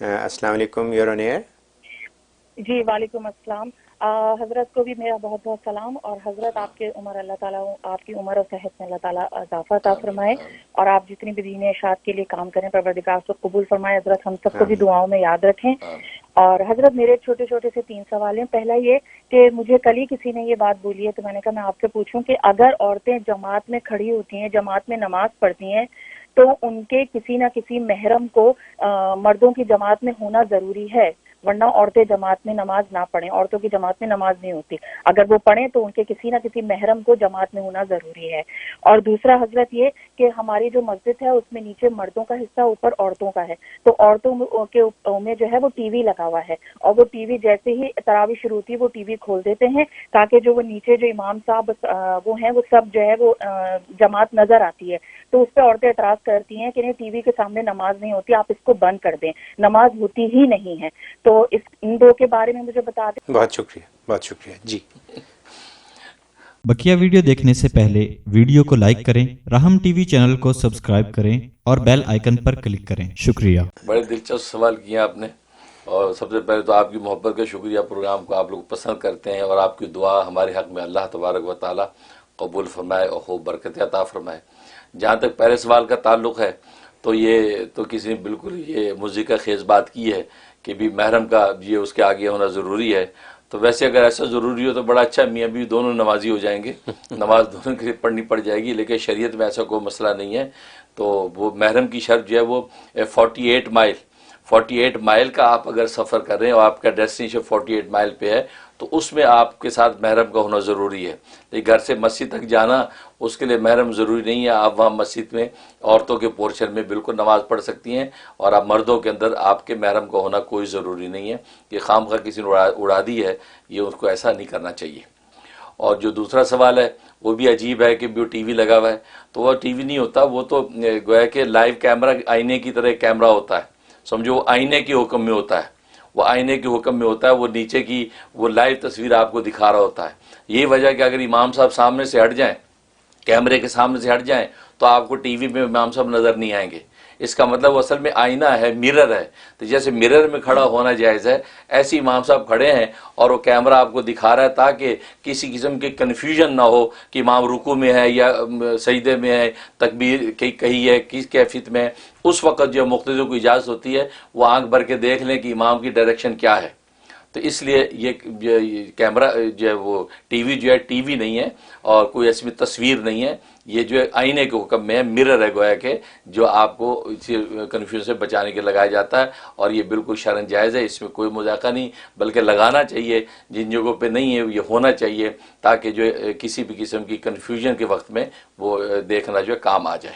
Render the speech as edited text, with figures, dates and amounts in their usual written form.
السلام علیکم، your on year. جی وعلیکم السلام. حضرت کو بھی میرا بہت بہت سلام. اور حضرت آپ کے عمر اللہ تعالیٰ آپ کی عمر اور صحت میں اللہ تعالیٰ اضافہ عطا فرمائے, اور آپ جتنی بھی دین ارشاد کے لیے کام کریں پروردگار اس کو قبول فرمائے. حضرت ہم سب کو بھی دعاؤں میں یاد رکھیں. اور حضرت میرے چھوٹے چھوٹے سے 3 سوال ہیں. پہلا یہ کہ مجھے کل ہی کسی نے یہ بات بولی ہے تو میں نے کہا میں آپ سے پوچھوں کہ اگر عورتیں جماعت میں کھڑی ہوتی ہیں, جماعت میں نماز پڑھتی ہیں, تو ان کے کسی نہ کسی محرم کو مردوں کی جماعت میں ہونا ضروری ہے, ورنہ عورتیں جماعت میں نماز نہ پڑھیں. عورتوں کی جماعت میں نماز نہیں ہوتی, اگر وہ پڑھیں تو ان کے کسی نہ کسی محرم کو جماعت میں ہونا ضروری ہے. اور دوسرا حضرت یہ کہ ہماری جو مسجد ہے اس میں نیچے مردوں کا حصہ, اوپر عورتوں کا ہے, تو عورتوں کے میں جو ہے وہ ٹی وی لگا ہوا ہے, اور وہ ٹی وی جیسے ہی تراویح شروع ہوتی ہے وہ ٹی وی کھول دیتے ہیں تاکہ جو وہ نیچے جو امام صاحب وہ ہیں وہ سب جو ہے وہ جماعت نظر آتی ہے. تو اس پہ عورتیں اعتراض کرتی ہیں کہ نہیں ٹی وی کے سامنے نماز نہیں ہوتی, آپ اس کو بند کر دیں, نماز ہوتی ہی نہیں ہے. تو ان 2 کے بارے میں مجھے بتا دیں. بہت شکریہ, بہت شکریہ جی. بقیہ ویڈیو دیکھنے سے پہلے ویڈیو کو لائک کریں, راہم ٹی وی چینل کو سبسکرائب کریں اور بیل آئیکن پر کلک کریں. شکریہ. بڑے دلچسپ سوال کیے آپ نے, اور سب سے پہلے تو آپ کی محبت کا شکریہ. پروگرام کو آپ لوگ پسند کرتے ہیں, اور آپ کی دعا ہمارے حق میں اللہ تبارک و تعالی قبول فرمائے اور خوب برکت عطا فرمائے. جہاں تک پہلے سوال کا تعلق ہے تو یہ تو کسی نے بالکل یہ موزیکا خیز بات کی ہے کہ بھی محرم کا یہ اس کے آگے ہونا ضروری ہے. تو ویسے اگر ایسا ضروری ہو تو بڑا اچھا, میاں بیوی دونوں نمازی ہو جائیں گے, نماز دونوں کے لیے پڑھنی پڑ جائے گی. لیکن شریعت میں ایسا کوئی مسئلہ نہیں ہے. تو وہ محرم کی شرط جو ہے وہ 48 مائل کا آپ اگر سفر کر رہے ہیں اور آپ کا ڈیسٹینیشن 48 مائل پہ ہے تو اس میں آپ کے ساتھ محرم کا ہونا ضروری ہے. لیکن گھر سے مسجد تک جانا اس کے لیے محرم ضروری نہیں ہے. آپ وہاں مسجد میں عورتوں کے پورشن میں بالکل نماز پڑھ سکتی ہیں, اور آپ مردوں کے اندر آپ کے محرم کا ہونا کوئی ضروری نہیں ہے. یہ خواہ کسی نے اڑا دی ہے, یہ اس کو ایسا نہیں کرنا چاہیے. اور جو دوسرا سوال ہے وہ بھی عجیب ہے کہ وہ ٹی وی لگا ہوا ہے, تو وہ ٹی وی نہیں ہوتا, وہ تو گویا کہ لائیو کیمرہ آئینے کی طرح کیمرہ ہوتا ہے. سمجھو وہ آئینے کے حکم میں ہوتا ہے, وہ آئینے کے حکم میں ہوتا ہے. وہ نیچے کی وہ لائیو تصویر آپ کو دکھا رہا ہوتا ہے. یہ وجہ کہ اگر امام صاحب سامنے سے ہٹ جائیں, کیمرے کے سامنے سے ہٹ جائیں, تو آپ کو ٹی وی میں امام صاحب نظر نہیں آئیں گے. اس کا مطلب وہ اصل میں آئینہ ہے, مرر ہے. تو جیسے مرر میں کھڑا ہونا جائز ہے, ایسے امام صاحب کھڑے ہیں اور وہ کیمرہ آپ کو دکھا رہا ہے تاکہ کسی قسم کی کنفیوژن نہ ہو کہ امام رکوع میں ہے یا سجدے میں ہے, تکبیر کہی ہے کس کیفیت میں. اس وقت جو مقتدی کو اجازت ہوتی ہے وہ آنکھ بھر کے دیکھ لیں کہ امام کی ڈائریکشن کیا ہے. تو اس لیے یہ کیمرہ جو ہے وہ ٹی وی جو ہے ٹی وی نہیں ہے اور کوئی ایسی تصویر نہیں ہے. یہ جو ہے آئینے کے حکم میں ہے, مرر ہے گویا کہ, جو آپ کو اسی کنفیوژن سے بچانے کے لگایا جاتا ہے. اور یہ بالکل شرعاً جائز ہے, اس میں کوئی مذاکرہ نہیں, بلکہ لگانا چاہیے جن جگہوں پہ نہیں ہے یہ ہونا چاہیے, تاکہ جو کسی بھی قسم کی کنفیوژن کے وقت میں وہ دیکھنا جو ہے کام آ جائے.